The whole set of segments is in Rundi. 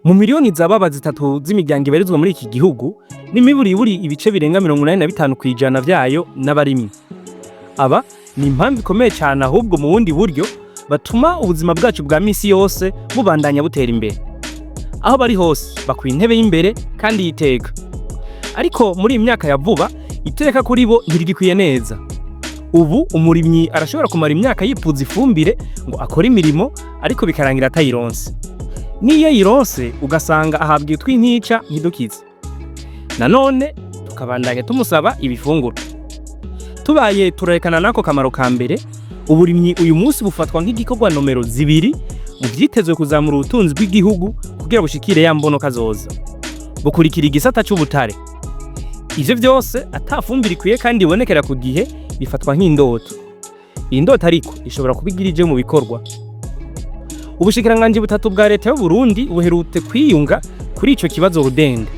Mu miliyoni z'ababa zitatu z'imiryango ibarizwa muri iki gihugu n'imiburiburi ibice birenga 85% vyayo n'abarimyi. Aba ni impamvu ikomeye cyane ahubwo mu wundi buryo batuma ubuzima bwacu bwa misi yose bubandanya butera imbere. Aho bari hose bakwiye intebe y'imbere kandi yiteka. Ariko muri imyaka ya vuba iteka kuri bo ntirigikwiye neza. Ubu umurimyi arashobora kumara imyaka yipuza ifumbire ngo akore imirimo ariko bikarangira atayironse. Niyo yironse ugasanga ahabwiye tw'intica ntidukize. Nanone tukabandanya tumusaba ibifunguro. Tubaye turerekana nako kamaro ka mbere, uburimyi uyu munsi bufatwa nk'igikorwa nomero 2 mu vyitezwe kuzamura ubutunzi bw'igihugu kugira bushikire ya mbono kazoza. Bukurikira igisata c'ubutare. Ivyo byose atafumbire ikwiye kandi ibonekera ku gihe bifatwa nk'indoto. Iyi ndoto ariko ishobora kubigirije mu bikorwa. Ubushikiranganji butatu bwa Reta y'u Burundi buherutse kwiyunga kuri ico kibazo rudende.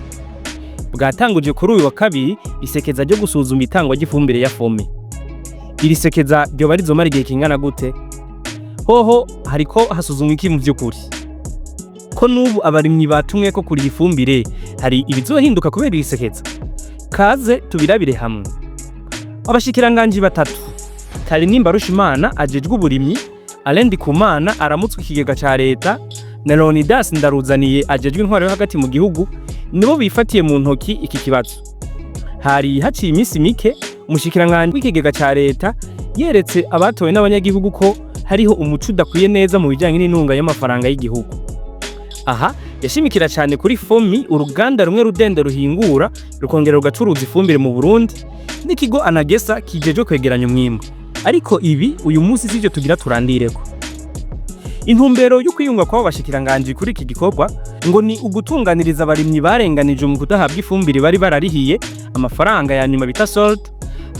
Bwatanguje kuri uyu wa kabiri isekeza ryo gusuzuma itangwa ry'ifumbire ya FOMI. Iri sekeza ryo barizomara igihe kingana gute? Hoho hariko hasuzumwa iki mu vy'ukuri? Ko nubu abarimyi batumwe ko kuri ifumbire hari ibizohinduka kubera iri sekeza? Kaze tubirabire hamwe. Abashikiranganji batatu Tarinimba Rushimana ajejwe uburimyi, Alendi Kumana aramutswe ikigega ca Reta na Leonidas Ndaruzaniye ajejwe intwaro yo hagati mu gihugu nibo bifatiye mu ntoki iki kibazo. Hari haciye imisi mike umushikiranganji w'ikigega ca Reta yeretse abatowe n'abanyagihugu ko hariho umuco udakwiye neza mu bijanye n'intunga y'amafaranga y'igihugu. Aha yashimikira cyane kuri FOMI, uruganda rumwe rudende ruhingura rukongera rugacuruza ifumbire mu Burundi, n'ikigo anagesa kijeje kwegeranya umwimbo. Ariko ibi uyu munsi sivyo tugira turandireko. Intumbero yo kwiyunga kwa bashikiranganje kuri iki gikorwa ngo ni ugutunganiriza abarimyi barenganije mu kudahabwa ifumbire bari bararihiye amafaranga ya nyuma bita sold,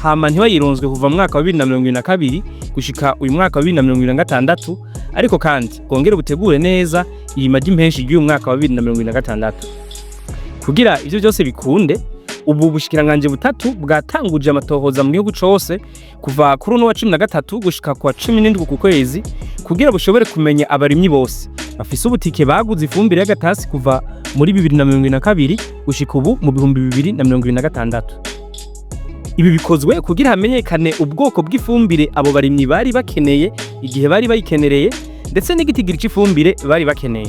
hama ntibayironswe kuva mu mwaka wa 2022 gushika uyu mwaka wa 2026, ariko kandi kongera butegure neza iyi maji mpenshi y'uyu mwaka wa 2026. Kugira ivyo byose bikunde, ubu bushikiranganji butatu bwatanguje amatohoza mu gihugu cose kuva kuri no wa 13 gushika kwa 17 ku kwezi kugira bushobore kumenya abarimyi bose bafise ubutike baguze ifumbire y'agatasi kuva muri 2022 gushika ubu mu 2026. Ibi bikozwe kugira hamenyekane ubwoko bw'ifumbire abo barimyi bari bakeneye igihe bari bayikenereye ndetse n'igitigiri c'ifumbire bari bakeneye.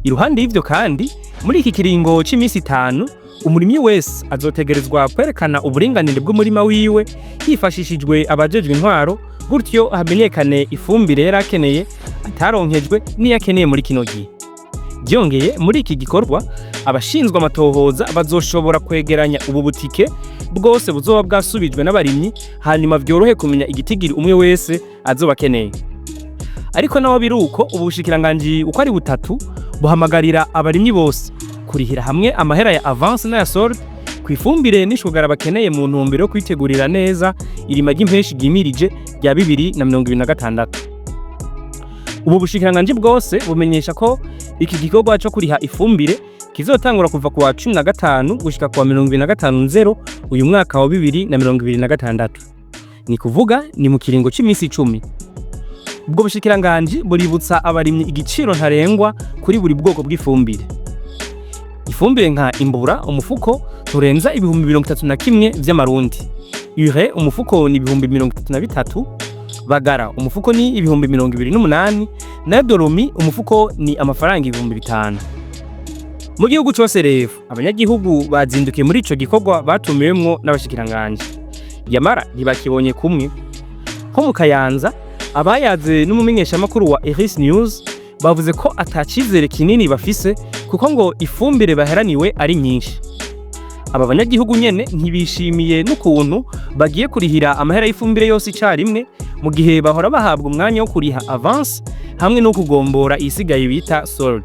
Iruhande y'ivyo kandi muri iki kiringo c'imisi 5 umurimyi wese azotegerezwa kwerekana uburinganire bw'umurima wiwe hifashishijwe abajejwe intwaro, gutyo hamenyekane ifumbire yarakeneye ataronkejwe n'iyakeneye muri kino gihe. Byongeye muri iki gikorwa abashinzwe amatohoza bazoshobora kwegeranya ubu butike bwose buzoba bwasubijwe n'abarimyi, hanyuma vyorohe kumenya igitigiri umwe wese azobakeneye. Ariko naho biruko ubushikiranganji uko ari butatu buhamagarira abarimyi bose kurihira hamwe amahera ya avance na ya solde kwifumbire n'ishugara bakeneye mu ntumbero yo kwitegurira neza irima ry'impeshi gimirije rya 2026. Ubu bushikiranganji bwose bumenyesha ko iki gikorwa cyo kuriha ifumbire kizotangura kuva ku wa 15 gushika ku wa 25 uyu mwaka wa 2026. Ni kuvuga ni mu kiringo c'imisi 10. Ubwo bushikiranganji buributsa abarimyi igiciro ntarengwa kuri buri bwoko bw'ifumbire. Ifumbire nka imbura umufuko turenza 31,000 vy'amarundi. Ure umufuko ni 33,000, bagara umufuko ni 28,000 na dolomi umufuko ni amafaranga 5,000. Mu gihugu cyose rero abanyagihugu bazindukiye muri ico gikorwa batumiwemwo n'abashikiranganje. Yamara ntibakibonye kumwe. Ko mu Kayanza abayaze n'umumenyesha makuru wa Iris News bavuze ko atacizere kinini bafise kuko ngo ifumbire baheraniwe ari nyinshi. Aba banyagihugu nyene ntibishimiye n'ukuntu bagiye kurihira amahera y'ifumbire yose icarimwe mu gihe bahora bahabwa umwanya wo kuriha avance hamwe no kugombora isigaye bita sold.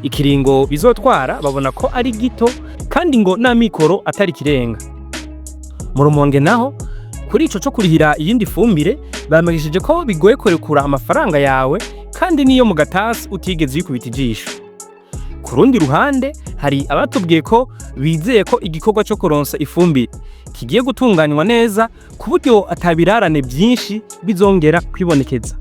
Ikiringo bizotwara babona ko ari gito kandi ngo n'amikoro atari kirenga. Mu Rumonge naho kuri ico cyo kurihira iyindi fumbire bamagishije ko bigoye kurekura amafaranga yawe kandi niyo mu gatasi utigeze yikubita ijisho. Ku rundi ruhande hari abatubwiye ko bizeye ko igikorwa cyo kuronsa ifumbire kigiye gutunganywa neza ku buryo atabirarane byinshi bizongera kwibonekeza.